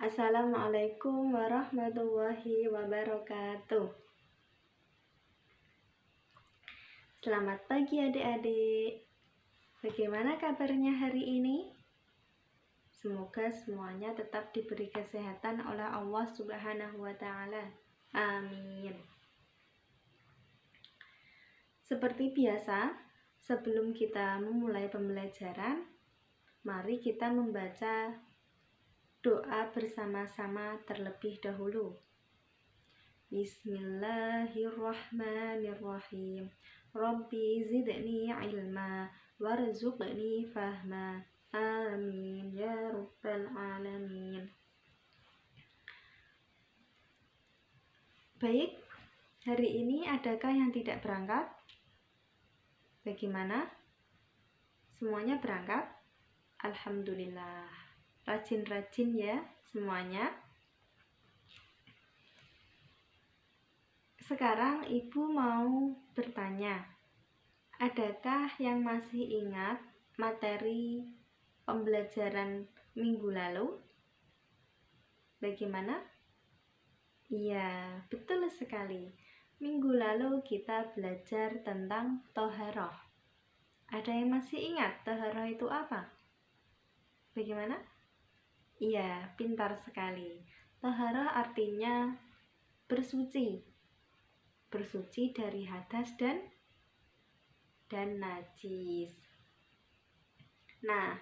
Assalamualaikum warahmatullahi wabarakatuh. Selamat pagi adik-adik. Bagaimana kabarnya hari ini? Semoga semuanya tetap diberi kesehatan oleh Allah Subhanahu wa Ta'ala. Amin. Seperti biasa, sebelum kita memulai pembelajaran, mari kita membaca doa bersama-sama terlebih dahulu. Bismillahirrahmanirrahim. Rabbi zidni ilma warzuqni fahma. Amin ya rabbal alamin. Baik, hari ini adakah yang tidak berangkat? Bagaimana? Semuanya berangkat? Alhamdulillah. Rajin-rajin ya semuanya. Sekarang Ibu mau bertanya, adakah yang masih ingat materi pembelajaran minggu lalu? Bagaimana? Iya, betul sekali. Minggu lalu kita belajar tentang toharoh. Ada yang masih ingat toharoh itu apa? Bagaimana? Iya, pintar sekali. Toharoh artinya bersuci. Bersuci dari hadas dan najis. Nah,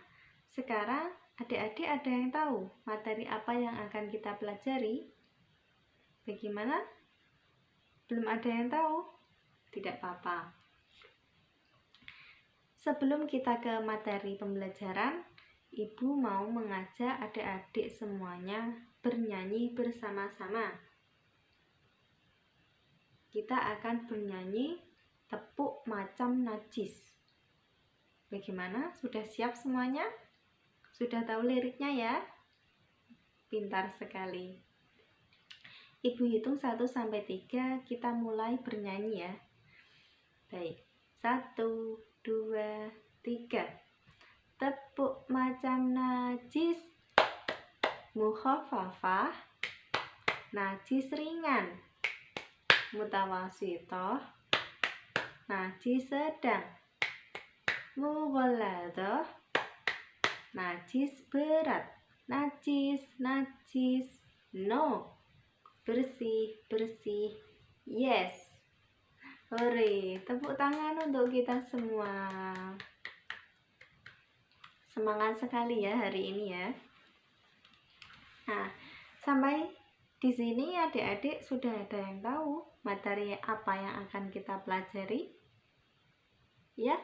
sekarang adik-adik ada yang tahu materi apa yang akan kita pelajari? Bagaimana? Belum ada yang tahu? Tidak apa-apa. Sebelum kita ke materi pembelajaran, Ibu mau mengajak adik-adik semuanya bernyanyi bersama-sama. Kita akan bernyanyi tepuk macam najis. Bagaimana? Sudah siap semuanya? Sudah tahu liriknya ya? Pintar sekali. Ibu hitung 1 sampai 3, kita mulai bernyanyi ya. Baik. 1, 2, 3. Tepuk macam najis, mukhafafah, najis ringan, mutawasitoh, najis sedang, mughalladoh, najis berat, najis, no, bersih, yes. Hore, tepuk tangan untuk kita semua. Semangat sekali ya hari ini ya. Nah, sampai di sini adik-adik sudah ada yang tahu materi apa yang akan kita pelajari? Ya?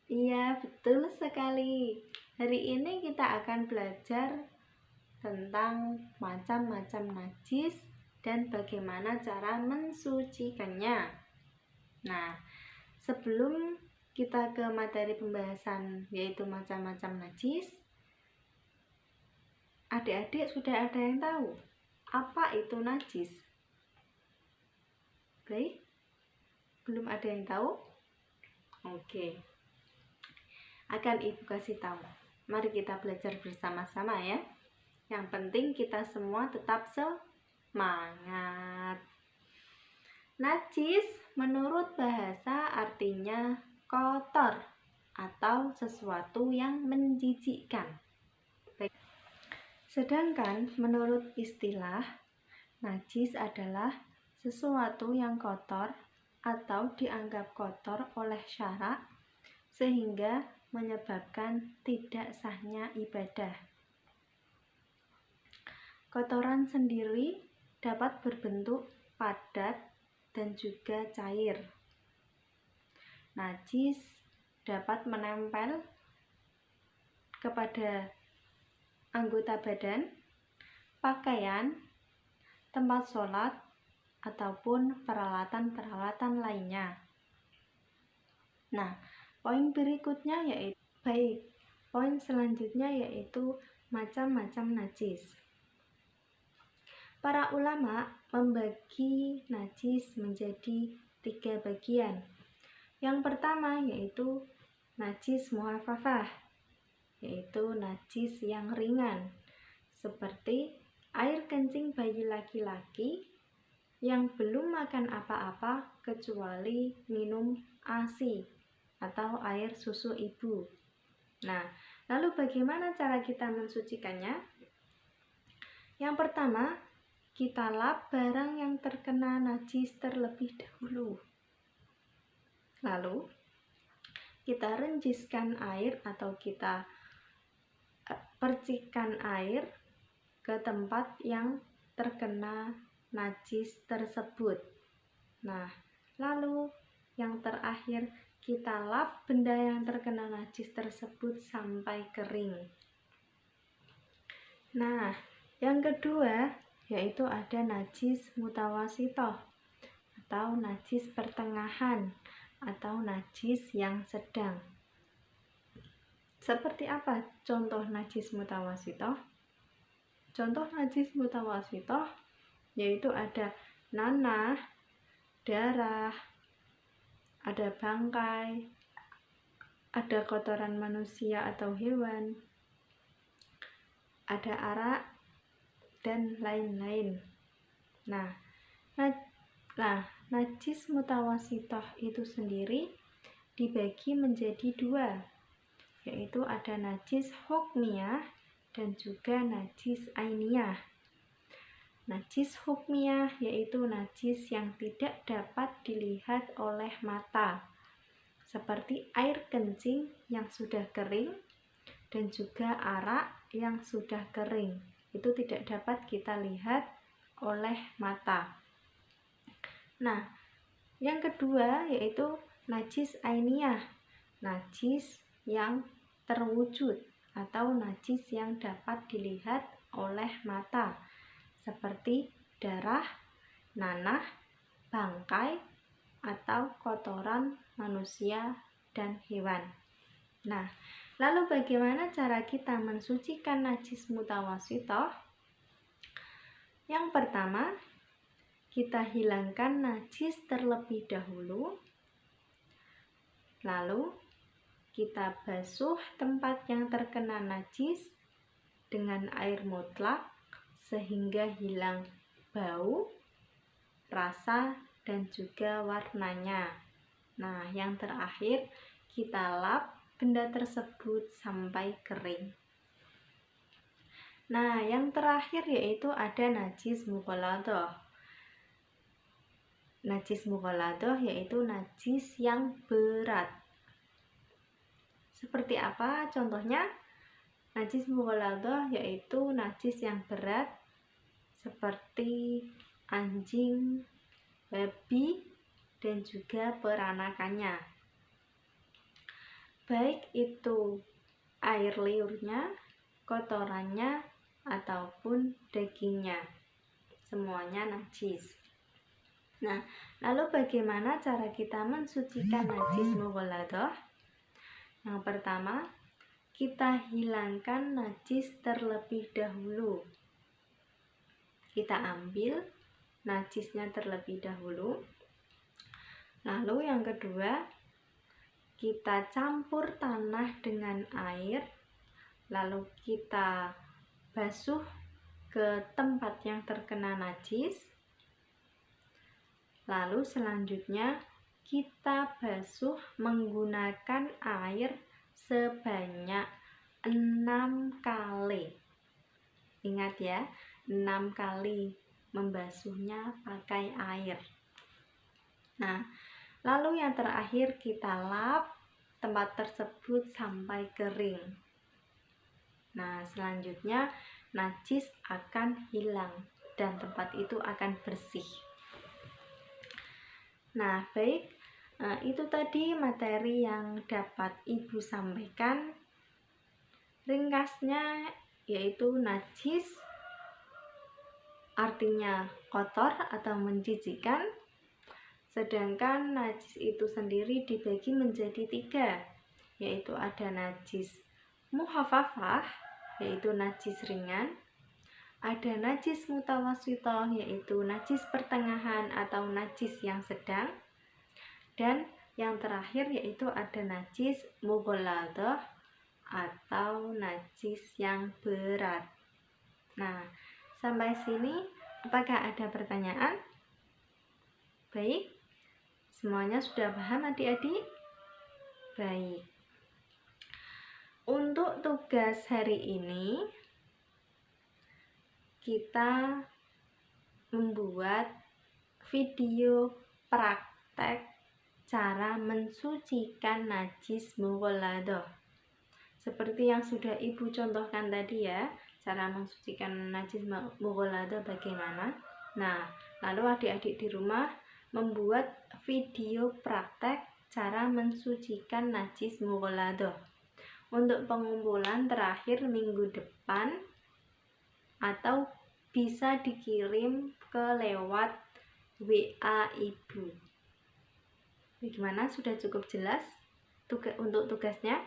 Iya, betul sekali. Hari ini kita akan belajar tentang macam-macam najis dan bagaimana cara mensucikannya. Nah, sebelum kita ke materi pembahasan yaitu macam-macam najis, adik-adik sudah ada yang tahu apa itu najis? Baik, belum ada yang tahu? Oke, akan Ibu kasih tahu. Mari kita belajar bersama-sama ya. Yang penting kita semua tetap semangat. Najis menurut bahasa artinya kotor atau sesuatu yang menjijikkan. Sedangkan menurut istilah, najis adalah sesuatu yang kotor atau dianggap kotor oleh syarak sehingga menyebabkan tidak sahnya ibadah. Kotoran sendiri dapat berbentuk padat dan juga cair. Najis dapat menempel kepada anggota badan, pakaian, tempat sholat, ataupun peralatan-peralatan lainnya. Nah, poin berikutnya poin selanjutnya yaitu macam-macam najis. Para ulama membagi najis menjadi 3 bagian. Yang pertama yaitu najis muhafafah, yaitu najis yang ringan seperti air kencing bayi laki-laki yang belum makan apa-apa kecuali minum ASI atau air susu ibu. Nah, lalu bagaimana cara kita mensucikannya? Yang pertama, kita lap barang yang terkena najis terlebih dahulu. Lalu, kita renjiskan air atau kita percikan air ke tempat yang terkena najis tersebut. Nah, lalu yang terakhir kita lap benda yang terkena najis tersebut sampai kering. Nah, yang kedua yaitu ada najis mutawasitoh atau najis pertengahan atau najis yang sedang. Seperti apa contoh najis mutawasitoh? Contoh najis mutawasitoh yaitu ada nanah, darah, ada bangkai, ada kotoran manusia atau hewan, ada arak, dan lain-lain. Nah, najis mutawasitoh itu sendiri dibagi menjadi dua, yaitu ada najis hukmiyah dan juga najis ainiyah. Najis hukmiyah yaitu najis yang tidak dapat dilihat oleh mata, seperti air kencing yang sudah kering dan juga arak yang sudah kering. Itu tidak dapat kita lihat oleh mata. Nah, yang kedua yaitu najis ainiyah, najis yang terwujud atau najis yang dapat dilihat oleh mata, seperti darah, nanah, bangkai, atau kotoran manusia dan hewan. Nah, lalu bagaimana cara kita mensucikan najis mutawasitoh? Yang pertama, kita hilangkan najis terlebih dahulu. Lalu, kita basuh tempat yang terkena najis dengan air mutlak sehingga hilang bau, rasa, dan juga warnanya. Nah, yang terakhir kita lap benda tersebut sampai kering. Nah, yang terakhir yaitu ada najis mughaladah. Najis mughaladah yaitu najis yang berat. Seperti apa contohnya? Najis mughaladah yaitu najis yang berat seperti anjing, babi, dan juga peranakannya. Baik itu air liurnya, kotorannya, ataupun dagingnya. Semuanya najis. Nah, lalu bagaimana cara kita mensucikan najis mughaladah? Yang pertama, kita hilangkan najis terlebih dahulu. Kita ambil najisnya terlebih dahulu. Lalu yang kedua, kita campur tanah dengan air, lalu kita basuh ke tempat yang terkena najis. Lalu selanjutnya kita basuh menggunakan air sebanyak 6 kali. Ingat ya, 6 kali membasuhnya pakai air. Nah, lalu yang terakhir kita lap tempat tersebut sampai kering. Nah, selanjutnya najis akan hilang dan tempat itu akan bersih. Nah, baik, itu tadi materi yang dapat Ibu sampaikan. Ringkasnya yaitu najis artinya kotor atau menjijikkan, sedangkan najis itu sendiri dibagi menjadi 3, yaitu ada najis mukhafafah, yaitu najis ringan, ada najis mutawasitoh, yaitu najis pertengahan atau najis yang sedang, dan yang terakhir yaitu ada najis mughaladah atau najis yang berat. Nah, Sampai sini, apakah ada pertanyaan? Baik, semuanya sudah paham adik-adik? Baik. Untuk tugas hari ini, kita membuat video praktek cara mensucikan najis mughaladah. Seperti yang sudah Ibu contohkan tadi ya, cara mensucikan najis mughaladah bagaimana. Nah, lalu adik-adik di rumah membuat video praktek cara mensucikan najis mughaladah. Untuk pengumpulan terakhir minggu depan, atau bisa dikirim ke lewat WA Ibu. Bagaimana? Sudah cukup jelas untuk tugasnya?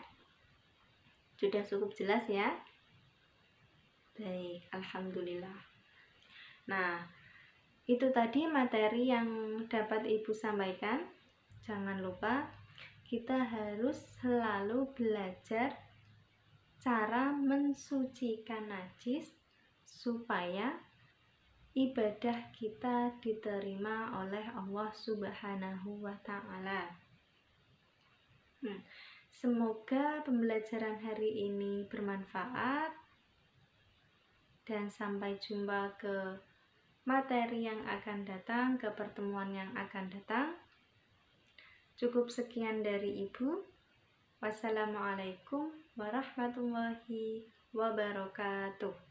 Sudah cukup jelas ya? Baik, alhamdulillah. Nah, itu tadi materi yang dapat Ibu sampaikan. Jangan lupa kita harus selalu belajar cara mensucikan najis supaya ibadah kita diterima oleh Allah Subhanahu wa Ta'ala. Semoga pembelajaran hari ini bermanfaat, dan sampai jumpa ke materi yang akan datang, ke pertemuan yang akan datang. Cukup sekian dari Ibu. Wassalamualaikum warahmatullahi wabarakatuh.